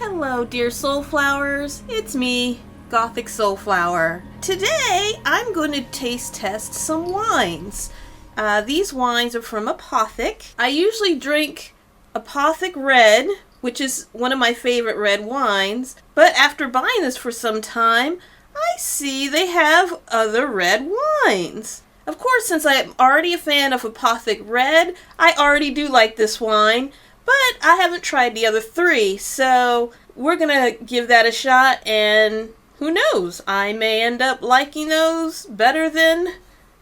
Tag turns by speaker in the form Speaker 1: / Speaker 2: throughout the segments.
Speaker 1: Hello, dear SoulFlowers. It's me, Gothic SoulFlower. Today, I'm going to taste test some wines. These wines are from Apothic. I usually drink Apothic Red, which is one of my favorite red wines, but after buying this for some time, I see they have other red wines. Of course, since I'm already a fan of Apothic Red, I already do like this wine, but I haven't tried the other three, so we're gonna give that a shot, and who knows, I may end up liking those better than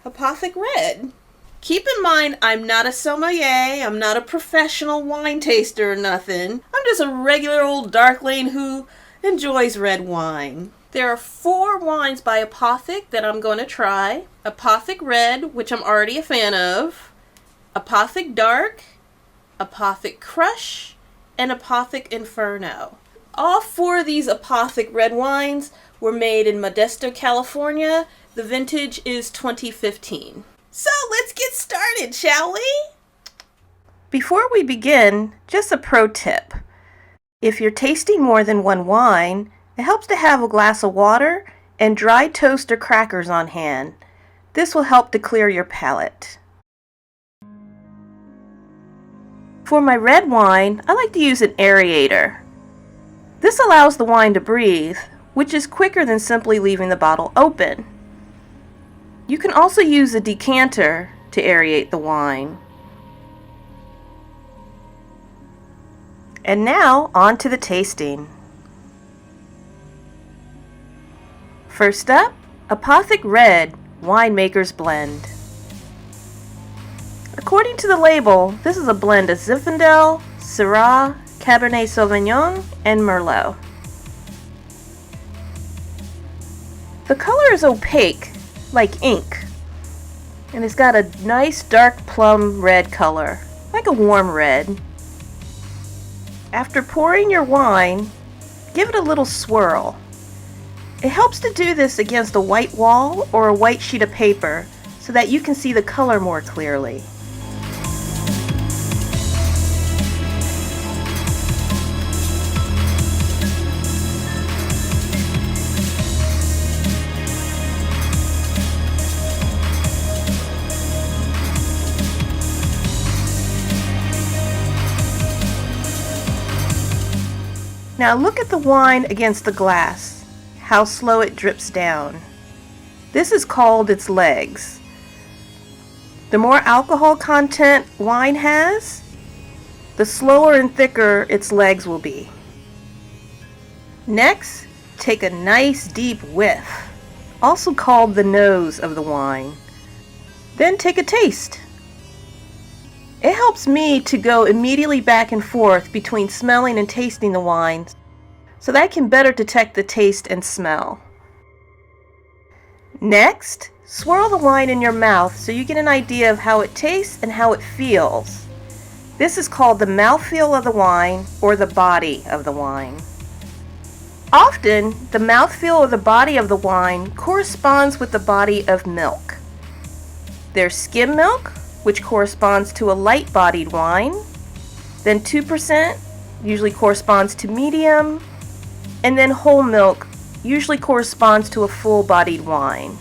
Speaker 1: Apothic Red. Keep in mind, I'm not a sommelier, I'm not a professional wine taster or nothing. I'm just a regular old darkling who enjoys red wine. There are 4 wines by Apothic that I'm going to try. Apothic Red, which I'm already a fan of. Apothic Dark. Apothic Crush. And Apothic Inferno. All 4 of these Apothic red wines were made in Modesto, California. The vintage is 2015. So let's get started, shall we? Before we begin, just a pro tip. If you're tasting more than one wine, it helps to have a glass of water and dry toast or crackers on hand. This will help to clear your palate. For my red wine, I like to use an aerator. This allows the wine to breathe, which is quicker than simply leaving the bottle open. You can also use a decanter to aerate the wine. And now, on to the tasting. First up, Apothic Red Winemaker's Blend. According to the label, this is a blend of Zinfandel, Syrah, Cabernet Sauvignon, and Merlot. The color is opaque, like ink, and it's got a nice dark plum red color, like a warm red. After pouring your wine, give it a little swirl. It helps to do this against a white wall or a white sheet of paper so that you can see the color more clearly. Now look at the wine against the glass, how slow it drips down. This is called its legs. The more alcohol content wine has, the slower and thicker its legs will be. Next, take a nice deep whiff, also called the nose of the wine. Then take a taste. It helps me to go immediately back and forth between smelling and tasting the wines so that I can better detect the taste and smell. Next, swirl the wine in your mouth so you get an idea of how it tastes and how it feels. This is called the mouthfeel of the wine or the body of the wine. Often, the mouthfeel or the body of the wine corresponds with the body of milk. There's skim milk, which corresponds to a light-bodied wine. Then 2% usually corresponds to medium, and then whole milk usually corresponds to a full-bodied wine.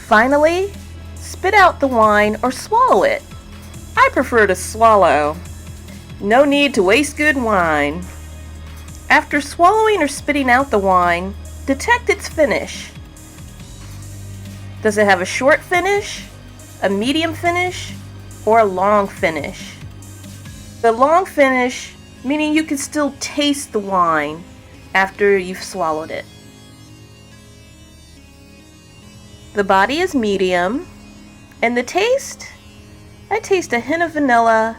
Speaker 1: Finally, spit out the wine or swallow it. I prefer to swallow. No need to waste good wine. After swallowing or spitting out the wine, detect its finish. Does it have a short finish, a medium finish, or a long finish? The long finish, meaning you can still taste the wine after you've swallowed it. The body is medium, and the taste? I taste a hint of vanilla,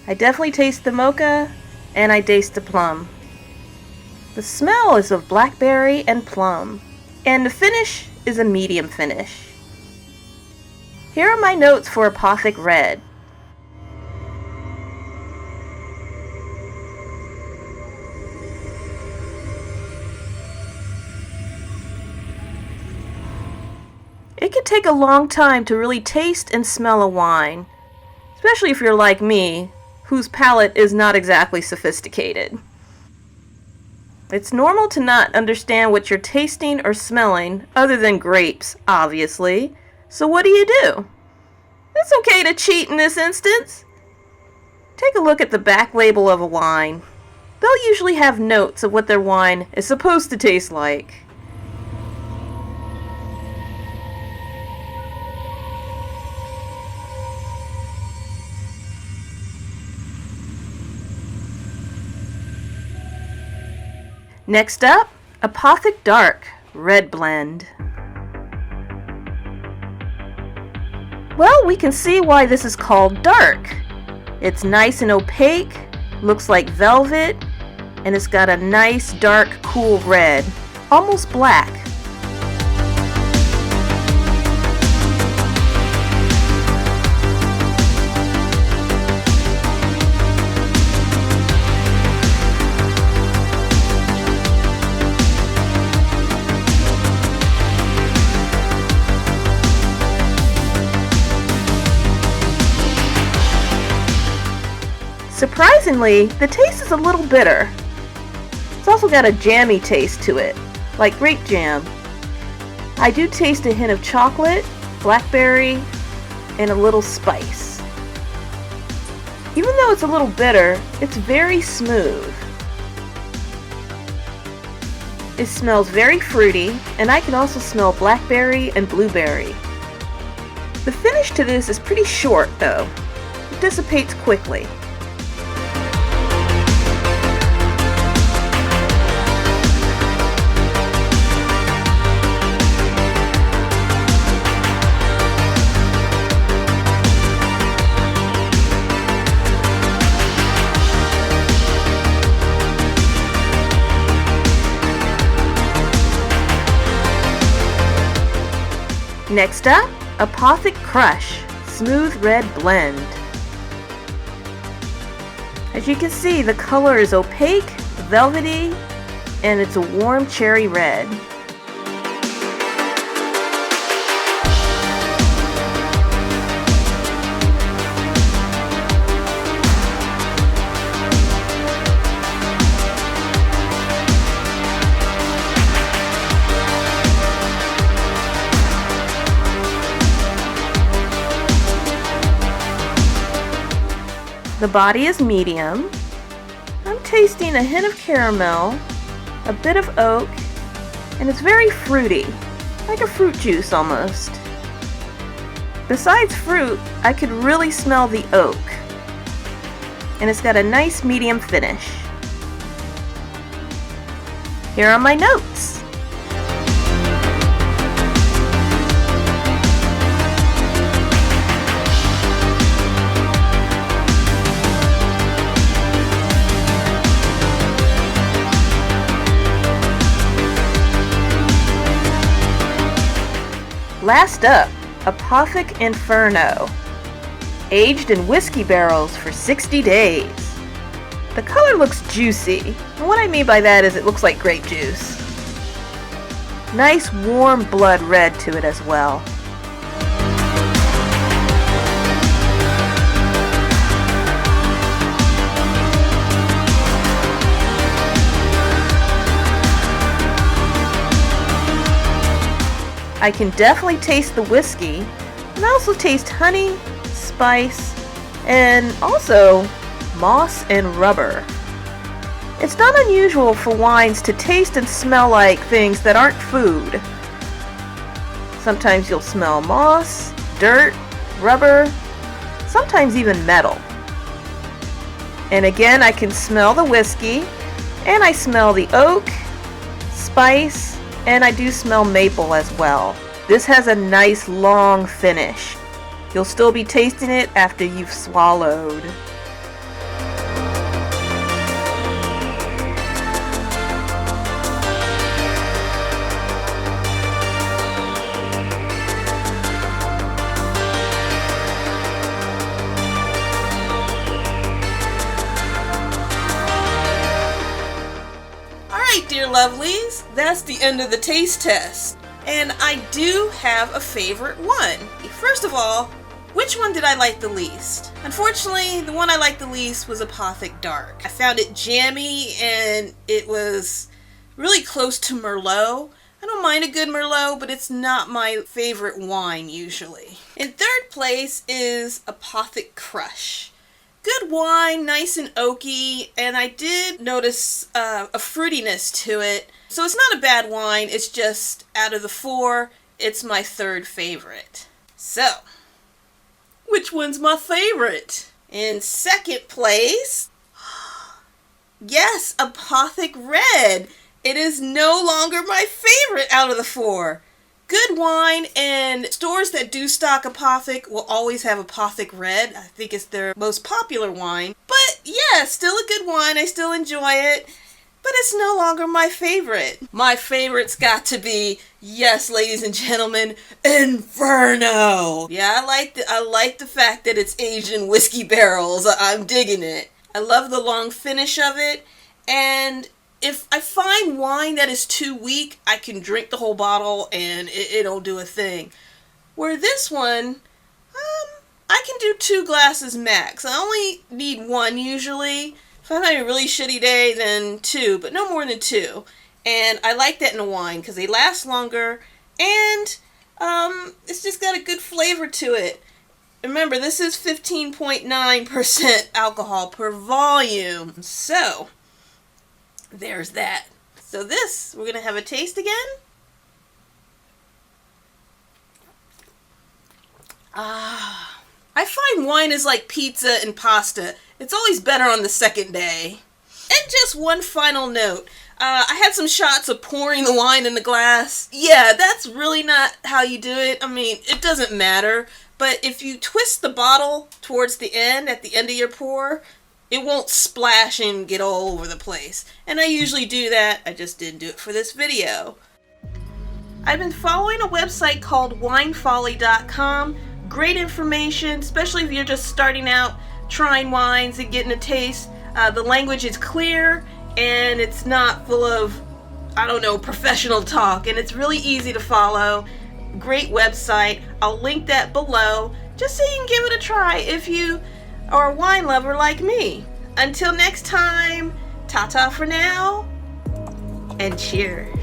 Speaker 1: I definitely taste the mocha, and I taste the plum. The smell is of blackberry and plum, and the finish is a medium finish. Here are my notes for Apothic Red. It can take a long time to really taste and smell a wine, especially if you're like me, whose palate is not exactly sophisticated. It's normal to not understand what you're tasting or smelling, other than grapes, obviously. So what do? It's okay to cheat in this instance. Take a look at the back label of a wine. They'll usually have notes of what their wine is supposed to taste like. Next up, Apothic Dark Red Blend. Well, we can see why this is called dark. It's nice and opaque, looks like velvet, and it's got a nice dark cool red, almost black. Surprisingly, the taste is a little bitter. It's also got a jammy taste to it, like grape jam. I do taste a hint of chocolate, blackberry, and a little spice. Even though it's a little bitter, it's very smooth. It smells very fruity, and I can also smell blackberry and blueberry. The finish to this is pretty short though. It dissipates quickly. Next up, Apothic Crush Smooth Red Blend. As you can see, the color is opaque, velvety, and it's a warm cherry red. The body is medium. I'm tasting a hint of caramel, a bit of oak, and it's very fruity, like a fruit juice almost. Besides fruit, I could really smell the oak, and it's got a nice medium finish. Here are my notes. Last up, Apothic Inferno, aged in whiskey barrels for 60 days. The color looks juicy, and what I mean by that is it looks like grape juice. Nice warm blood red to it as well. I can definitely taste the whiskey, and I also taste honey, spice, and also moss and rubber. It's not unusual for wines to taste and smell like things that aren't food. Sometimes you'll smell moss, dirt, rubber, sometimes even metal. And again, I can smell the whiskey, and I smell the oak, spice, and I do smell maple as well. This has a nice long finish. You'll still be tasting it after you've swallowed.
Speaker 2: Alright, dear lovelies, that's the end of the taste test. And I do have a favorite one. First of all,
Speaker 1: Which one did I like the least? Unfortunately, the one I liked the least was Apothic Dark. I found it jammy and it was really close to Merlot. I don't mind a good Merlot, but it's not my favorite wine usually. In third place is Apothic Crush. Good wine, nice and oaky, and I did notice a fruitiness to it. So it's not a bad wine, it's just out of the four, it's my third favorite. So, which one's my favorite? In second place, yes, Apothic Red. It is no longer my favorite out of the four. Good wine, and stores that do stock Apothic will always have Apothic Red. I think it's their most popular wine. But yeah, still a good wine. I still enjoy it. But it's no longer my favorite. My favorite's got to be, yes, ladies and gentlemen, Inferno. Yeah, I like the fact that it's aged in whiskey barrels. I'm digging it. I love the long finish of it, and if I find wine that is too weak, I can drink the whole bottle and it don't do a thing. Where this one, I can do 2 glasses max. I only need 1 usually. If I'm having a really shitty day, then 2, but no more than 2. And I like that in a wine because they last longer, and it's just got a good flavor to it. Remember, this is 15.9% alcohol per volume. So, there's that. So this, we're going to have a taste again. I find wine is like pizza and pasta. It's always better on the second day. And just one final note. I had some shots of pouring the wine in the glass. Yeah, that's really not how you do it. I mean, it doesn't matter. But if you twist the bottle towards the end, at the end of your pour, it won't splash and get all over the place. And I usually do that. I just didn't do it for this video. I've been following a website called winefolly.com. Great information, especially if you're just starting out trying wines and getting a taste. The language is clear and it's not full of, I don't know, professional talk. And it's really easy to follow. Great website. I'll link that below just so you can give it a try if you are a wine lover like me. Until next time, ta-ta for now, and cheers.